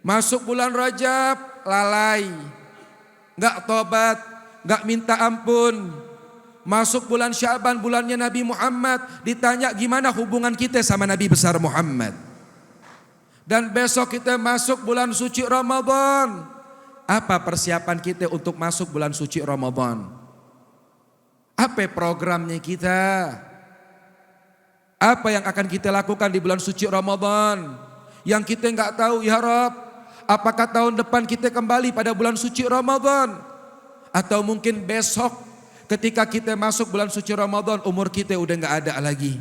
Masuk bulan Rajab, lalai. Gak tobat, gak minta ampun. Masuk bulan Sya'ban, bulannya Nabi Muhammad, ditanya gimana hubungan kita sama Nabi besar Muhammad. Dan besok kita masuk bulan suci Ramadan. Apa persiapan kita untuk masuk bulan suci Ramadan? Apa programnya kita? Apa yang akan kita lakukan di bulan suci Ramadan? Yang kita nggak tahu, ya Rabb, apakah tahun depan kita kembali pada bulan suci Ramadan? Atau mungkin besok ketika kita masuk bulan suci Ramadan umur kita udah nggak ada lagi.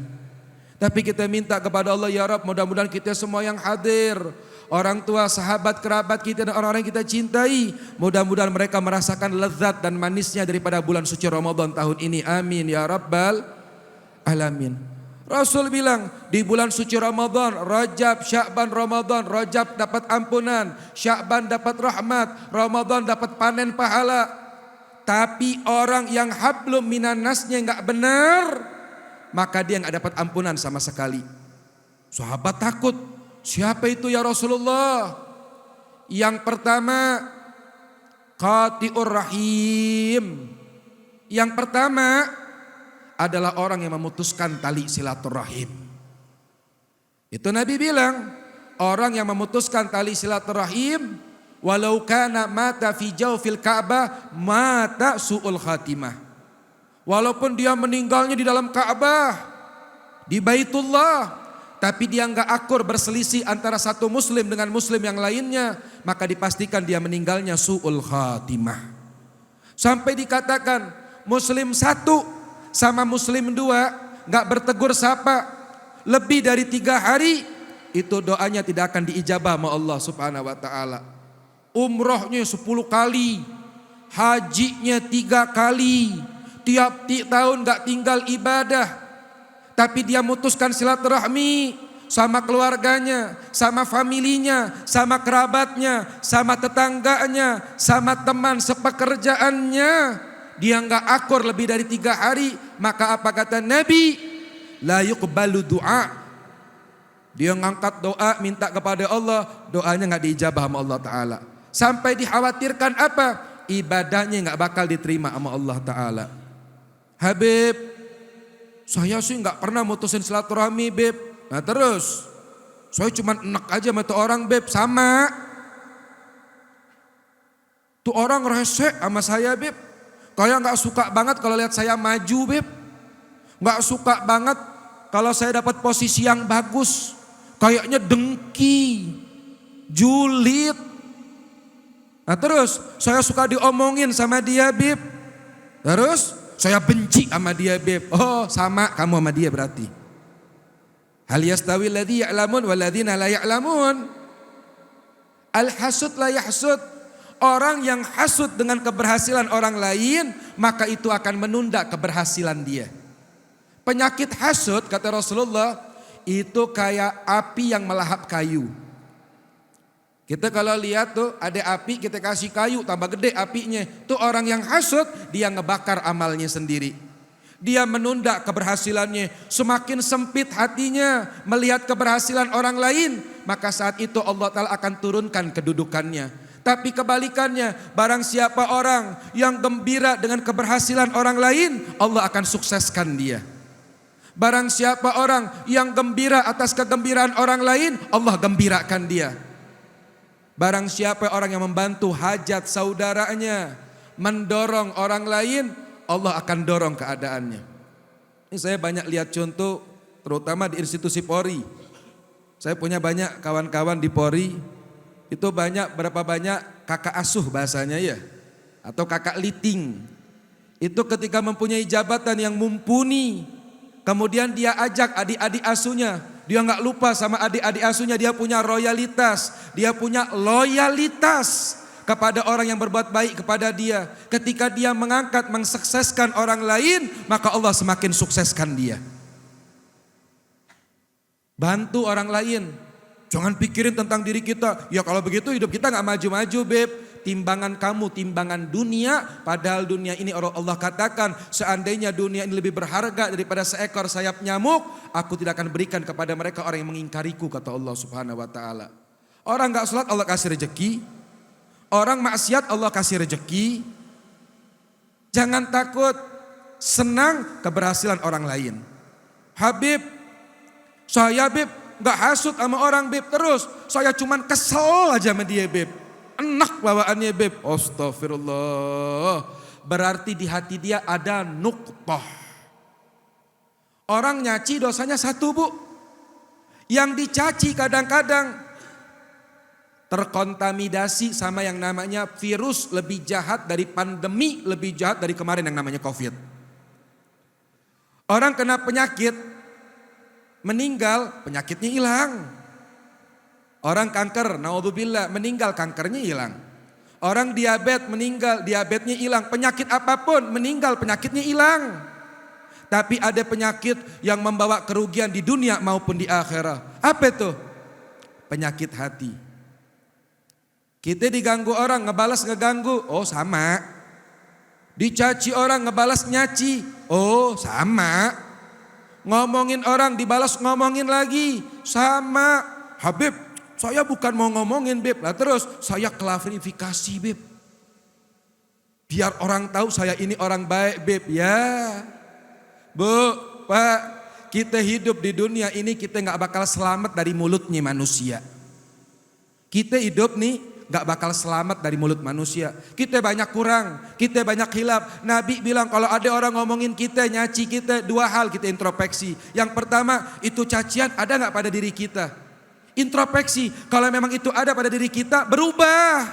Tapi kita minta kepada Allah, ya Rabb, mudah-mudahan kita semua yang hadir, orang tua, sahabat, kerabat kita dan orang-orang yang kita cintai, mudah-mudahan mereka merasakan lezat dan manisnya daripada bulan suci Ramadan tahun ini. Amin ya Rabbal Alamin. Rasul bilang di bulan suci Ramadan, Rajab, Sya'ban, Ramadan, Rajab dapat ampunan, Sya'ban dapat rahmat, Ramadan dapat panen pahala. Tapi orang yang hablum minan nasnya enggak benar, maka dia enggak dapat ampunan sama sekali. Sahabat takut, siapa itu ya Rasulullah? Yang pertama, qati'ur rahim. Yang pertama adalah orang yang memutuskan tali silaturahim. Itu Nabi bilang, orang yang memutuskan tali silaturahim, walau kana mata fi jawfil Ka'bah mata su'ul khatimah. Walaupun dia meninggalnya di dalam Ka'bah, di Baitullah, tapi dia enggak akur berselisih antara satu muslim dengan muslim yang lainnya, maka dipastikan dia meninggalnya su'ul khatimah. Sampai dikatakan muslim satu sama muslim dua gak bertegur sapa lebih dari 3 hari, itu doanya tidak akan diijabah sama Allah subhanahu wa ta'ala. Umrohnya 10 kali, hajinya 3 kali, tiap tahun gak tinggal ibadah, tapi dia mutuskan silaturahmi sama keluarganya, sama familinya, sama kerabatnya, sama tetangganya, sama teman sepekerjaannya. Dia enggak akur lebih dari 3 hari, maka apa kata Nabi? La yuqbalu du'a. Dia ngangkat doa, minta kepada Allah, doanya enggak diijabah sama Allah Ta'ala. Sampai dikhawatirkan apa? Ibadahnya enggak bakal diterima sama Allah Ta'ala. Habib, saya sih enggak pernah mutusin silaturahmi, Beb. Nah terus, saya cuma enak aja sama tuh orang, Beb. Sama. Tuh orang rese sama saya, Beb. Kayak gak suka banget kalau lihat saya maju, Beb. Gak suka banget kalau saya dapat posisi yang bagus. Kayaknya dengki, julid. Nah terus saya suka diomongin sama dia, Beb. Terus saya benci sama dia, Beb. Oh sama kamu sama dia berarti. Hal yastawi alladzi ya'lamun wal ladzina la ya'lamun. Al hasud la yahsud. Orang yang hasud dengan keberhasilan orang lain, maka itu akan menunda keberhasilan dia. Penyakit hasud, kata Rasulullah, itu kayak api yang melahap kayu. Kita kalau lihat tuh ada api, kita kasih kayu tambah gede apinya. Tuh orang yang hasud, dia ngebakar amalnya sendiri. Dia menunda keberhasilannya. Semakin sempit hatinya melihat keberhasilan orang lain, maka saat itu Allah Ta'ala akan turunkan kedudukannya. Tapi kebalikannya, barang siapa orang yang gembira dengan keberhasilan orang lain, Allah akan sukseskan dia. Barang siapa orang yang gembira atas kegembiraan orang lain, Allah gembirakan dia. Barang siapa orang yang membantu hajat saudaranya, mendorong orang lain, Allah akan dorong keadaannya. Ini saya banyak lihat contoh, terutama di institusi Polri. Saya punya banyak kawan-kawan di Polri. Itu berapa banyak kakak asuh bahasanya ya, atau kakak liting. Itu ketika mempunyai jabatan yang mumpuni, kemudian dia ajak adik-adik asuhnya, dia nggak lupa sama adik-adik asuhnya, dia punya royalitas, dia punya loyalitas kepada orang yang berbuat baik kepada dia. Ketika dia mengangkat, mensukseskan orang lain, maka Allah semakin sukseskan dia. Bantu orang lain. Jangan pikirin tentang diri kita. Ya kalau begitu hidup kita gak maju-maju, Beb. Timbangan kamu, timbangan dunia. Padahal dunia ini Allah katakan, seandainya dunia ini lebih berharga daripada seekor sayap nyamuk, aku tidak akan berikan kepada mereka orang yang mengingkariku, kata Allah Subhanahu wa ta'ala. Orang gak sholat Allah kasih rezeki. Orang maksiat Allah kasih rezeki. Jangan takut, senang keberhasilan orang lain. Habib, saya Bib gak hasut sama orang Bib terus. Saya cuman kesel aja sama dia Bib. Enak bawaannya Bib. Astagfirullah. Berarti di hati dia ada nuqtah. Orang nyaci dosanya satu bu. Yang dicaci kadang-kadang terkontaminasi sama yang namanya virus lebih jahat dari pandemi, lebih jahat dari kemarin yang namanya COVID. Orang kena penyakit, meninggal, penyakitnya hilang. Orang kanker, naudzubillah, meninggal, kankernya hilang. Orang diabetes, meninggal, diabetesnya hilang. Penyakit apapun, meninggal, penyakitnya hilang. Tapi ada penyakit yang membawa kerugian di dunia maupun di akhirat. Apa itu? Penyakit hati. Kita diganggu orang, ngebalas ngeganggu, oh sama. Dicaci orang, ngebalas nyaci, oh sama. Ngomongin orang, dibalas ngomongin lagi, sama. Habib, saya bukan mau ngomongin Bib. Lah terus, saya klarifikasi Bib. Biar orang tahu saya ini orang baik Bib, ya. Bu, Pak, kita hidup di dunia ini kita gak bakal selamat dari mulutnya manusia. Kita hidup nih gak bakal selamat dari mulut manusia. Kita banyak kurang, kita banyak hilaf. Nabi bilang kalau ada orang ngomongin kita, nyaci kita, dua hal kita introspeksi. Yang pertama, itu cacian ada gak pada diri kita? Introspeksi, kalau memang itu ada pada diri kita, berubah.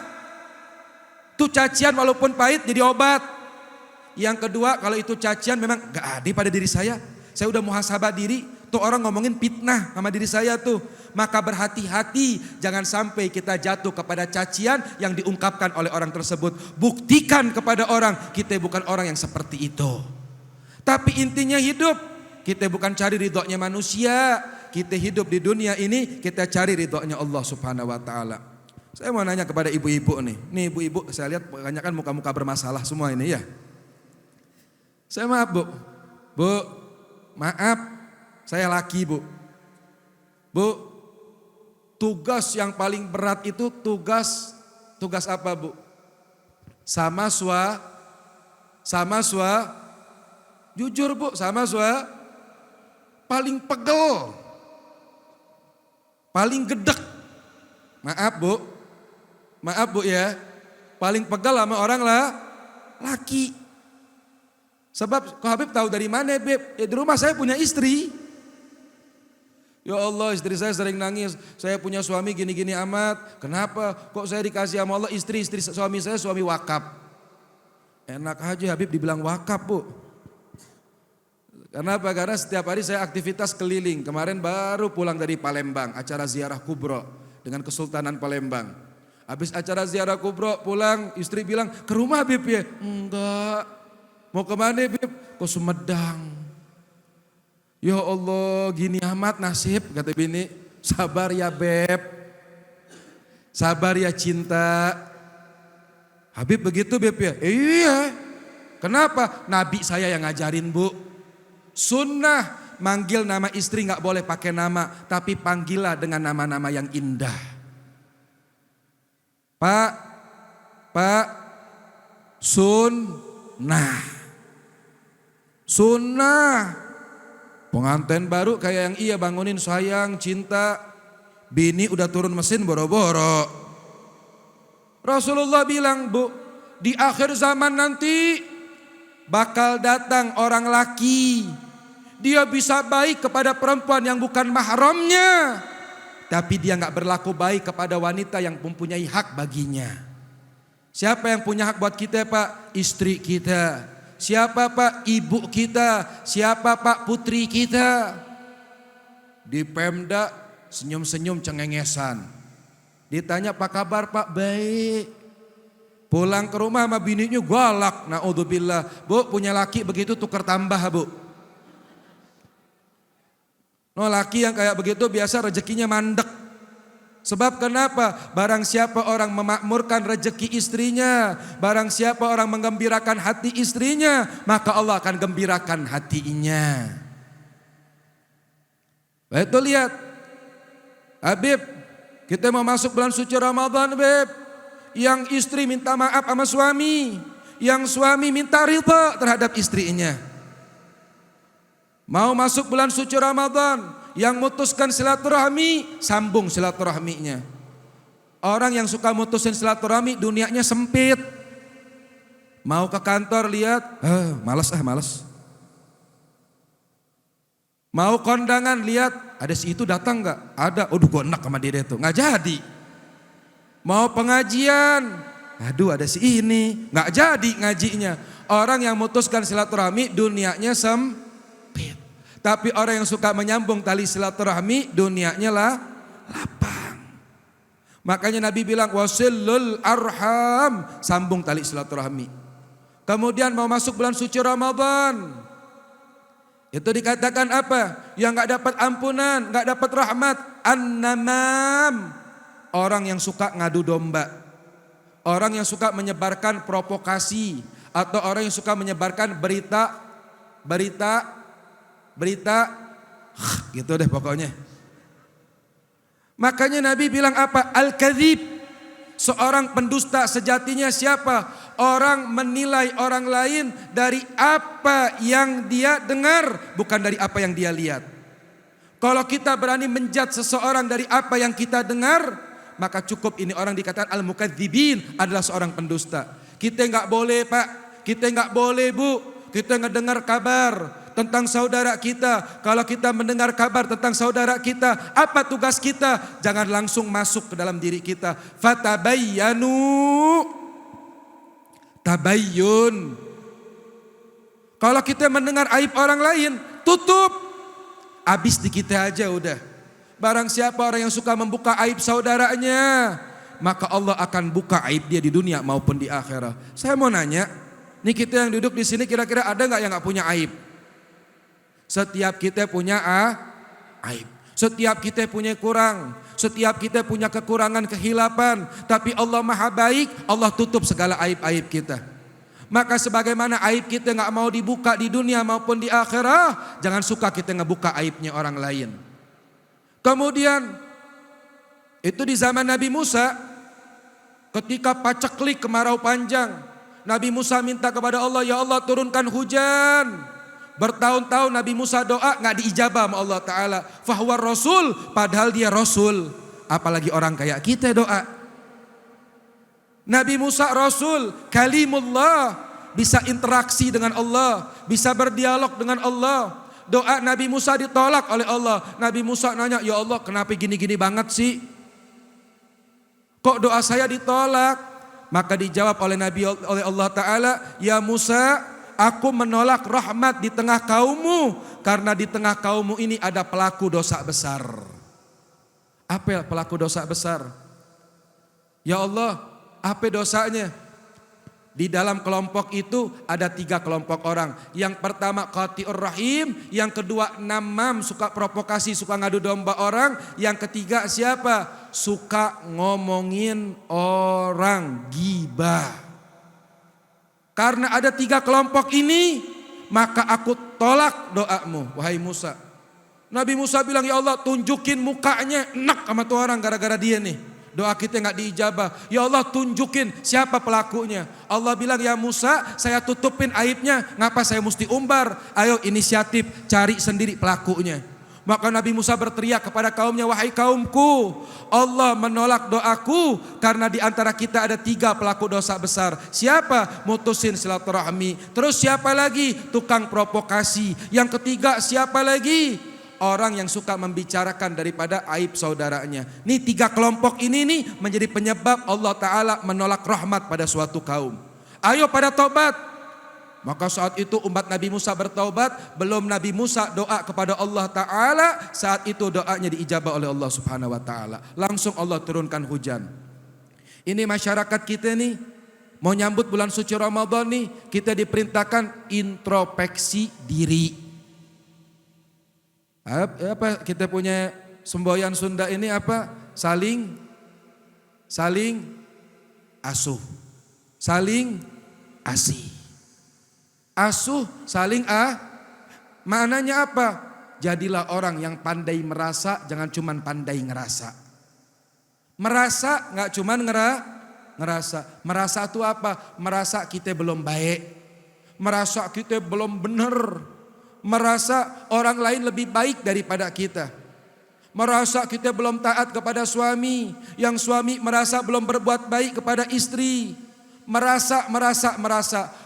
Itu cacian walaupun pahit jadi obat. Yang kedua, kalau itu cacian memang gak ada pada diri saya udah muhasabah diri, tuh orang ngomongin fitnah sama diri saya tuh. Maka berhati-hati jangan sampai kita jatuh kepada cacian yang diungkapkan oleh orang tersebut. Buktikan kepada orang kita bukan orang yang seperti itu. Tapi intinya hidup, kita bukan cari ridhonya manusia. Kita hidup di dunia ini kita cari ridhonya Allah Subhanahu wa taala. Saya mau nanya kepada ibu-ibu nih. Nih ibu-ibu saya lihat kebanyakan muka-muka bermasalah semua ini ya. Saya maaf Bu. Bu, maaf saya laki Bu. Bu, tugas yang paling berat itu tugas apa Bu? Sama jujur Bu, sama paling pegel, paling gedek. Maaf Bu ya, paling pegel sama orang lah laki. Sebab kok Habib tahu dari mana Beb? Ya di rumah saya punya istri. Ya Allah, istri saya sering nangis. Saya punya suami gini-gini amat. Kenapa? Kok saya dikasih sama Allah istri suami saya suami wakaf. Enak aja Habib dibilang wakaf Bu. Kenapa? Karena setiap hari saya aktivitas keliling. Kemarin baru pulang dari Palembang, acara ziarah kubro dengan Kesultanan Palembang. Habis acara ziarah kubro pulang, istri bilang, ke rumah Habib ya? Enggak. Mau kemana Beb? Ke Sumedang. Ya Allah gini amat nasib kata bini. Sabar ya Beb. Sabar ya cinta. Habib begitu Beb ya? Iya. Kenapa? Nabi saya yang ngajarin Bu. Sunnah manggil nama istri gak boleh pakai nama. Tapi panggillah dengan nama-nama yang indah. Pak, sunnah. Sunnah. Pengantin baru kayak yang iya bangunin sayang, cinta. Bini udah turun mesin boro-boro. Rasulullah bilang Bu, di akhir zaman nanti bakal datang orang laki. Dia bisa baik kepada perempuan yang bukan mahramnya. Tapi dia gak berlaku baik kepada wanita yang mempunyai hak baginya. Siapa yang punya hak buat kita Pak? Istri kita. Siapa Pak? Ibu kita. Siapa Pak? Putri kita. Di Pemda senyum-senyum cengengesan. Ditanya apa kabar Pak? Baik. Pulang ke rumah sama bininya galak. Naudzubillah. Bu punya laki begitu tukar tambah Bu. No laki yang kayak begitu biasa rezekinya mandek. Sebab kenapa? Barang siapa orang memakmurkan rezeki istrinya, barang siapa orang menggembirakan hati istrinya, maka Allah akan gembirakan hatinya. Itu lihat, Habib, Kita mau masuk bulan suci Ramadan, Beb. Yang istri minta maaf sama suami, yang suami minta ridha terhadap istrinya. Mau masuk bulan suci Ramadan, yang mutuskan silaturahmi, sambung silaturahminya. Orang yang suka mutusin silaturahmi dunianya sempit. Mau ke kantor lihat, malas. Mau kondangan lihat, ada si itu datang nggak? Ada, gue enak sama dia itu, nggak jadi. Mau pengajian, aduh ada si ini, nggak jadi ngajinya. Orang yang mutuskan silaturahmi dunianya sempit. Tapi orang yang suka menyambung tali silaturahmi dunianya lah lapang. Makanya Nabi bilang wasilul arham, sambung tali silaturahmi. Kemudian mau masuk bulan suci Ramadan, itu dikatakan apa? Yang gak dapat ampunan, gak dapat rahmat. An-namam, orang yang suka ngadu domba, orang yang suka menyebarkan provokasi, atau orang yang suka menyebarkan berita gitu deh pokoknya. Makanya Nabi bilang apa? Al-kadzib. Seorang pendusta sejatinya siapa? Orang menilai orang lain dari apa yang dia dengar, bukan dari apa yang dia lihat. Kalau kita berani menjudge seseorang dari apa yang kita dengar, maka cukup ini orang dikatakan al-mukadzibin, adalah seorang pendusta. Kita nggak boleh Pak, kita nggak boleh Bu, kita ngedengar kabar tentang saudara kita. Kalau kita mendengar kabar tentang saudara kita, apa tugas kita? Jangan langsung masuk ke dalam diri kita. Fatabayyanu, tabayyun. Kalau kita mendengar aib orang lain, tutup. Habis di kita aja udah. Barang siapa orang yang suka membuka aib saudaranya, maka Allah akan buka aib dia di dunia maupun di akhirat. Saya mau nanya, nih kita yang duduk di sini kira-kira ada nggak yang nggak punya aib? Setiap kita punya aib. Setiap kita punya kurang. Setiap kita punya kekurangan, kehilapan. Tapi Allah maha baik, Allah tutup segala aib-aib kita. Maka sebagaimana aib kita gak mau dibuka di dunia maupun di akhirat, jangan suka kita ngebuka aibnya orang lain. Kemudian, itu di zaman Nabi Musa, ketika paceklik kemarau panjang, Nabi Musa minta kepada Allah, ya Allah turunkan hujan. Bertahun-tahun Nabi Musa doa gak diijabah sama Allah Ta'ala. Fahuwa Rasul, padahal dia Rasul. Apalagi orang kayak kita doa. Nabi Musa Rasul, kalimullah, bisa interaksi dengan Allah, bisa berdialog dengan Allah. Doa Nabi Musa ditolak oleh Allah. Nabi Musa nanya, ya Allah kenapa gini-gini banget sih? Kok doa saya ditolak? Maka dijawab oleh Allah Ta'ala, ya Musa, aku menolak rahmat di tengah kaummu karena di tengah kaummu ini ada pelaku dosa besar. Apa pelaku dosa besar? Ya Allah, apa dosanya? Di dalam kelompok itu ada 3 kelompok orang. Yang pertama qati'ur rahim, yang kedua namam, suka provokasi, suka ngadu domba orang, yang ketiga siapa? Suka ngomongin orang, ghibah. Karena ada 3 kelompok ini, maka aku tolak doamu, wahai Musa. Nabi Musa bilang, ya Allah tunjukin mukanya, enak sama tuh orang gara-gara dia nih. Doa kita gak diijabah. Ya Allah tunjukin siapa pelakunya. Allah bilang, ya Musa saya tutupin aibnya, ngapa saya mesti umbar? Ayo inisiatif, cari sendiri pelakunya. Maka Nabi Musa berteriak kepada kaumnya, wahai kaumku, Allah menolak doaku karena di antara kita ada 3 pelaku dosa besar. Siapa? Mutusin silaturahmi. Terus siapa lagi? Tukang provokasi. Yang ketiga siapa lagi? Orang yang suka membicarakan daripada aib saudaranya. Nih 3 kelompok ini nih menjadi penyebab Allah Ta'ala menolak rahmat pada suatu kaum. Ayo pada tobat. Maka saat itu umat Nabi Musa bertaubat, belum Nabi Musa doa kepada Allah Ta'ala, saat itu doanya diijabah oleh Allah Subhanahu Wa Ta'ala. Langsung Allah turunkan hujan. Ini masyarakat kita nih, mau nyambut bulan suci Ramadan nih, kita diperintahkan introspeksi diri. Apa kita punya semboyan Sunda ini apa? Saling asuh, saling asih. Asuh, saling maknanya apa? Jadilah orang yang pandai merasa, jangan cuma pandai ngerasa. Merasa, nggak cuman ngerasa. Merasa itu apa? Merasa kita belum baik. Merasa kita belum benar. Merasa orang lain lebih baik daripada kita. Merasa kita belum taat kepada suami. Yang suami merasa belum berbuat baik kepada istri. Merasa.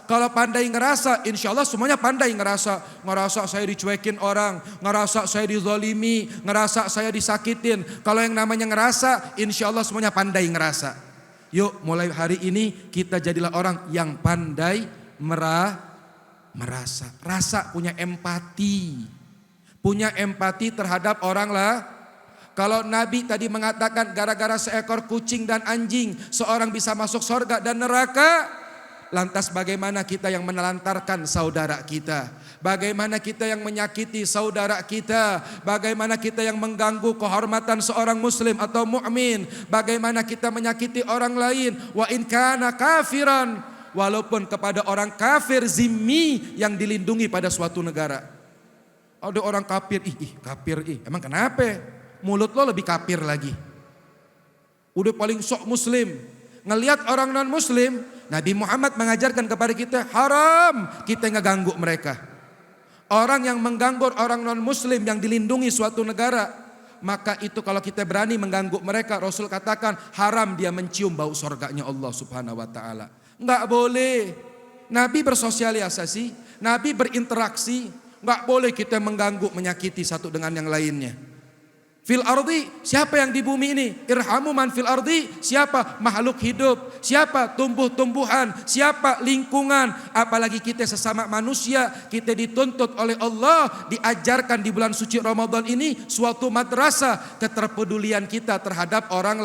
Kalau pandai ngerasa, insya Allah semuanya pandai ngerasa. Ngerasa saya dicuekin orang, ngerasa saya dizalimi, ngerasa saya disakitin. Kalau yang namanya ngerasa, insya Allah semuanya pandai ngerasa. Yuk mulai hari ini kita jadilah orang yang pandai merasa. Rasa, punya empati. Punya empati terhadap orang lah. Kalau Nabi tadi mengatakan gara-gara seekor kucing dan anjing seorang bisa masuk surga dan neraka. Lantas bagaimana kita yang menelantarkan saudara kita? Bagaimana kita yang menyakiti saudara kita? Bagaimana kita yang mengganggu kehormatan seorang muslim atau mukmin? Bagaimana kita menyakiti orang lain? Wa in kana kafiran, walaupun kepada orang kafir zimmi yang dilindungi pada suatu negara. Ada orang kafir, kafir, emang kenapa? Mulut lo lebih kafir lagi. Udah paling sok muslim. Ngelihat orang non muslim, Nabi Muhammad mengajarkan kepada kita haram kita ngeganggu mereka. Orang yang mengganggu orang non muslim yang dilindungi suatu negara, maka itu kalau kita berani mengganggu mereka, Rasul katakan haram dia mencium bau surganya Allah Subhanahu wa taala. Enggak boleh. Nabi bersosialisasi, Nabi berinteraksi, enggak boleh kita mengganggu, menyakiti satu dengan yang lainnya. Fil ardi, siapa yang di bumi ini? Irhamu man fil ardi, siapa? Makhluk hidup, siapa? Tumbuh-tumbuhan, siapa? Lingkungan. Apalagi kita sesama manusia, kita dituntut oleh Allah, diajarkan di bulan suci Ramadan ini suatu madrasah keterpedulian kita terhadap orang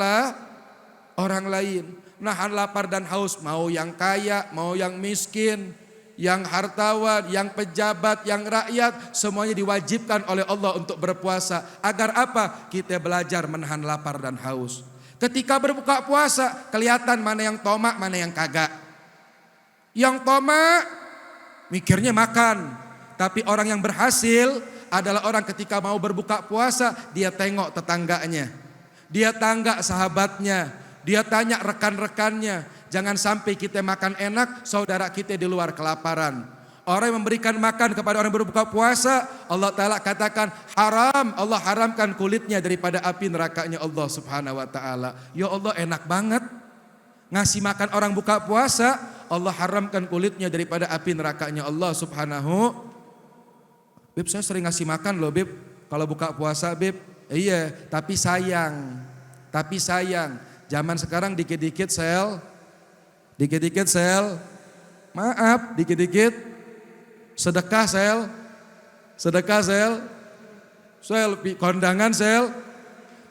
lain. Nahan lapar dan haus, mau yang kaya, mau yang miskin, yang hartawan, yang pejabat, yang rakyat, semuanya diwajibkan oleh Allah untuk berpuasa. Agar apa? Kita belajar menahan lapar dan haus. Ketika berbuka puasa, kelihatan mana yang tomak, mana yang kagak. Yang tomak, mikirnya makan. Tapi orang yang berhasil adalah orang ketika mau berbuka puasa, dia tengok tetangganya. Dia tangga sahabatnya. Dia tanya rekan-rekannya. Jangan sampai kita makan enak, saudara kita di luar kelaparan. Orang yang memberikan makan kepada orang yang berbuka puasa, Allah Ta'ala katakan haram. Allah haramkan kulitnya daripada api nerakanya Allah Subhanahu wa Ta'ala. Ya Allah, enak banget ngasih makan orang buka puasa. Allah haramkan kulitnya daripada api nerakanya Allah Subhanahu. Bib, saya sering ngasih makan loh Bib, kalau buka puasa Bib. Iya, tapi sayang. Zaman sekarang dikit-dikit maaf, dikit-dikit sedekah selfie, kondangan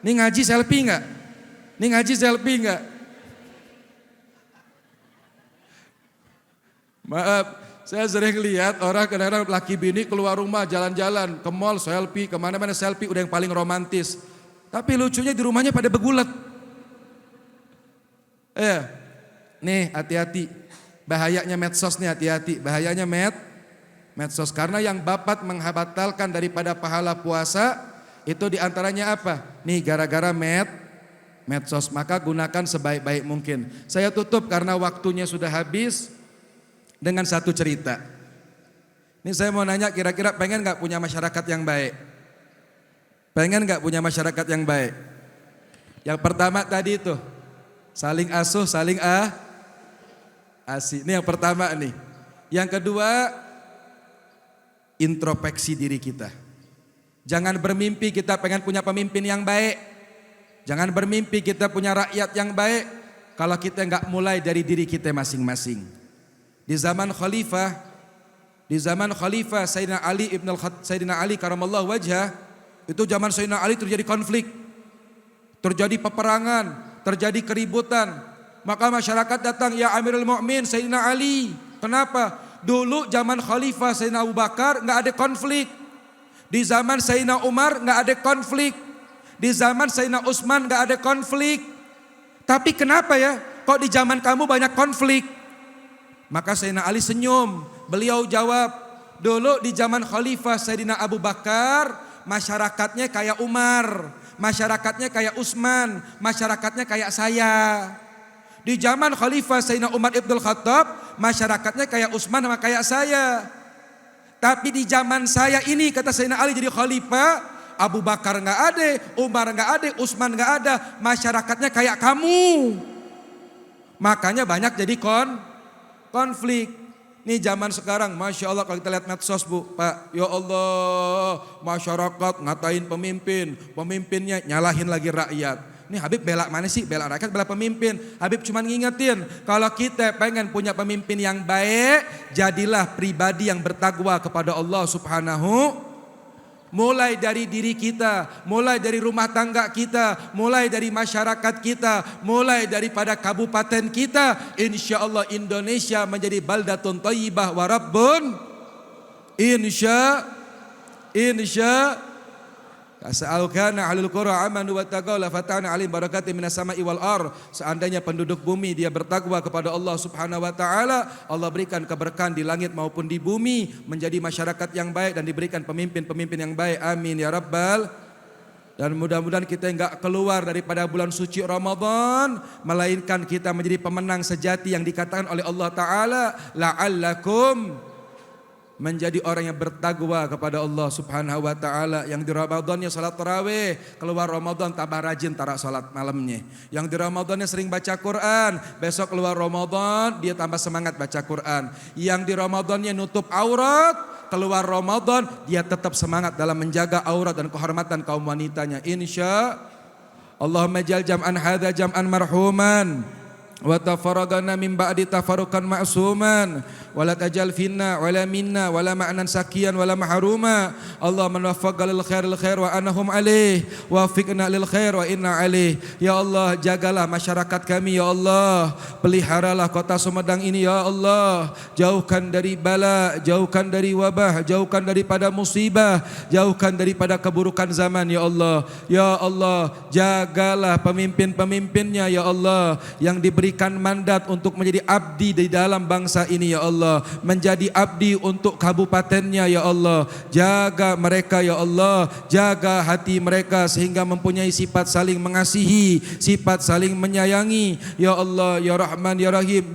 Ini ngaji selfie enggak? Maaf, saya sering lihat orang kadang-kadang laki bini keluar rumah jalan-jalan ke mall selfie, kemana-mana selfie, udah yang paling romantis. Tapi lucunya di rumahnya pada begulat. Nih hati-hati, bahayanya medsos nih, hati-hati, bahayanya medsos. Karena yang bapat menghabatalkan daripada pahala puasa itu diantaranya apa? Nih gara-gara medsos, maka gunakan sebaik-baik mungkin. Saya tutup karena waktunya sudah habis dengan satu cerita. Ini saya mau nanya, kira-kira pengen gak punya masyarakat yang baik? Pengen gak punya masyarakat yang baik? Yang pertama tadi itu saling asuh, saling asih. Ini yang pertama nih. Yang kedua, introspeksi diri kita. Jangan bermimpi kita pengen punya pemimpin yang baik. Jangan bermimpi kita punya rakyat yang baik kalau kita enggak mulai dari diri kita masing-masing. Di zaman khalifah Sayyidina Ali karamallahu wajhah, itu zaman Sayyidina Ali terjadi konflik. Terjadi peperangan, terjadi keributan. Maka masyarakat datang, ya Amirul Mukmin Sayyidina Ali. Kenapa? Dulu zaman Khalifah Sayyidina Abu Bakar gak ada konflik. Di zaman Sayyidina Umar gak ada konflik. Di zaman Sayyidina Utsman gak ada konflik. Tapi kenapa ya? Kok di zaman kamu banyak konflik? Maka Sayyidina Ali senyum. Beliau jawab, dulu di zaman Khalifah Sayyidina Abu Bakar masyarakatnya kayak Umar. masyarakatnya kayak Utsman, masyarakatnya kayak saya. Di zaman Khalifah Sayyidina Umar Ibnul Khattab, masyarakatnya kayak Utsman sama kayak saya. Tapi di zaman saya ini, kata Sayyidina Ali jadi khalifah, Abu Bakar nggak ada, Umar nggak ada, Utsman nggak ada, masyarakatnya kayak kamu. Makanya banyak jadi konflik. Nih zaman sekarang, Masya Allah kalau kita lihat medsos Bu, Pak, ya Allah, masyarakat ngatain pemimpin, pemimpinnya nyalahin lagi rakyat. Ini Habib bela mana sih? Bela rakyat, bela pemimpin. Habib cuma ngingetin, kalau kita pengen punya pemimpin yang baik, jadilah pribadi yang bertakwa kepada Allah Subhanahu. Mulai dari diri kita, mulai dari rumah tangga kita, mulai dari masyarakat kita, mulai daripada kabupaten kita. Insya Allah Indonesia menjadi baldatun thayyibah wa rabbun. Insya As'alukana ahlul qura amanu wa taqaw la fatahna alim barakati minas sama'i wal ar. Seandainya penduduk bumi dia bertakwa kepada Allah Subhanahu wa taala, Allah berikan keberkahan di langit maupun di bumi, menjadi masyarakat yang baik dan diberikan pemimpin-pemimpin yang baik. Amin ya rabbal. Dan mudah-mudahan kita enggak keluar daripada bulan suci Ramadan, melainkan kita menjadi pemenang sejati yang dikatakan oleh Allah taala, la'allakum, menjadi orang yang bertakwa kepada Allah Subhanahu wa taala. Yang di Ramadannya salat tarawih, keluar Ramadan tambah rajin tarak salat malamnya. Yang di Ramadannya sering baca Quran, besok keluar Ramadan dia tambah semangat baca Quran. Yang di Ramadannya nutup aurat, keluar Ramadan dia tetap semangat dalam menjaga aurat dan kehormatan kaum wanitanya. Insya Allahumma jal jam'an hadza jam'an marhuman wa tafarraqana min ba'di tafarruqan ma'suman wa la tajal finna wa la minna wa la ma'nan sakiyan wa la mahruma. Allahumma waffaqna lil khair wa anahum alaih wa fiqna lil khair wa inna alaih. Ya Allah, jagalah masyarakat kami ya Allah, peliharalah kota Sumedang ini ya Allah, jauhkan dari bala, jauhkan dari wabah, jauhkan daripada musibah, jauhkan daripada keburukan zaman ya Allah. Ya Allah, jagalah pemimpin-pemimpinnya ya Allah, yang diberikan mandat untuk menjadi abdi di dalam bangsa ini ya Allah, menjadi abdi untuk kabupatennya ya Allah. Jaga mereka ya Allah, jaga hati mereka sehingga mempunyai sifat saling mengasihi, sifat saling menyayangi ya Allah ya Rahman ya Rahim.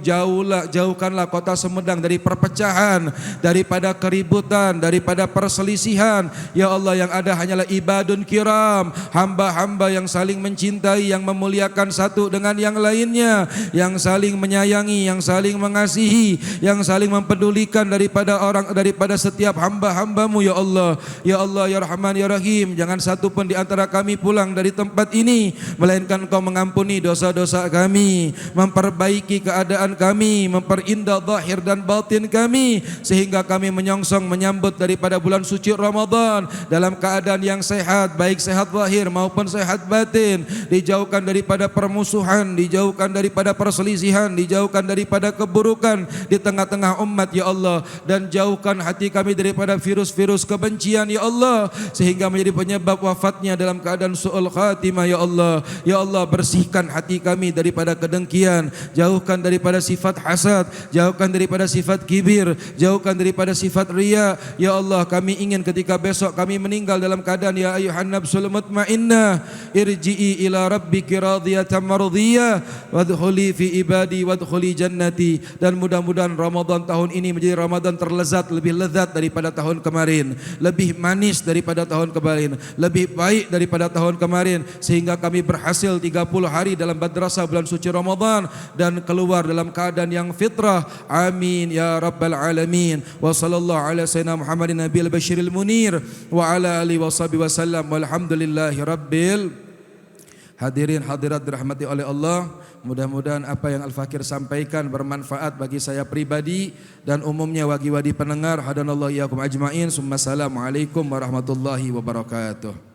Jauhkanlah kota Sumedang dari perpecahan, daripada keributan, daripada perselisihan ya Allah. Yang ada hanyalah ibadun kiram, hamba-hamba yang saling mencintai, yang memuliakan satu dengan yang lainnya, yang saling menyayangi, yang saling mengasihi, yang saling mempedulikan daripada setiap hamba-hambamu ya Allah. Ya Allah ya Rahman ya Rahim, jangan satu pun di antara kami pulang dari tempat ini melainkan Engkau mengampuni dosa-dosa kami, memperbaiki keadaan kami, memperindah zahir dan batin kami, sehingga kami menyongsong menyambut daripada bulan suci Ramadan dalam keadaan yang sehat, baik sehat zahir maupun sehat batin, dijauhkan daripada permusuhan, dijauhkan daripada perselisihan, dijauhkan daripada keburukan di tengah-tengah umat ya Allah, dan jauhkan hati kami daripada virus-virus kebencian ya Allah, sehingga menjadi penyebab wafatnya dalam keadaan su'ul khatimah ya Allah. Ya Allah, bersihkan hati kami daripada kedengkian, jauhkan daripada sifat hasad, jauhkan daripada sifat kibir, jauhkan daripada sifat riya ya Allah. Kami ingin ketika besok kami meninggal dalam keadaan ya ayyuhan nafsul mutmainnah irji'i ila rabbiki radiyatan mardiyah wadkhuli fi ibadi wadkhuli jannati. Dan mudah-mudahan Ramadan tahun ini menjadi Ramadan terlezat, lebih lezat daripada tahun kemarin, lebih manis daripada tahun kemarin, lebih baik daripada tahun kemarin, sehingga kami berhasil 30 hari dalam madrasah bulan suci Ramadan dan keluar dalam keadaan yang fitrah. Amin ya rabbal alamin. Wa sallallahu ala sayyidina Muhammadin nabiyil basyiril munir wa ala alihi washabihi wasallam walhamdulillahi rabbil. Hadirin hadirat dirahmati oleh Allah, mudah-mudahan apa yang Al-Fakir sampaikan bermanfaat bagi saya pribadi dan umumnya bagi pendengar. Hadanallahu iyyakum ajmain. Assalamualaikum warahmatullahi wabarakatuh.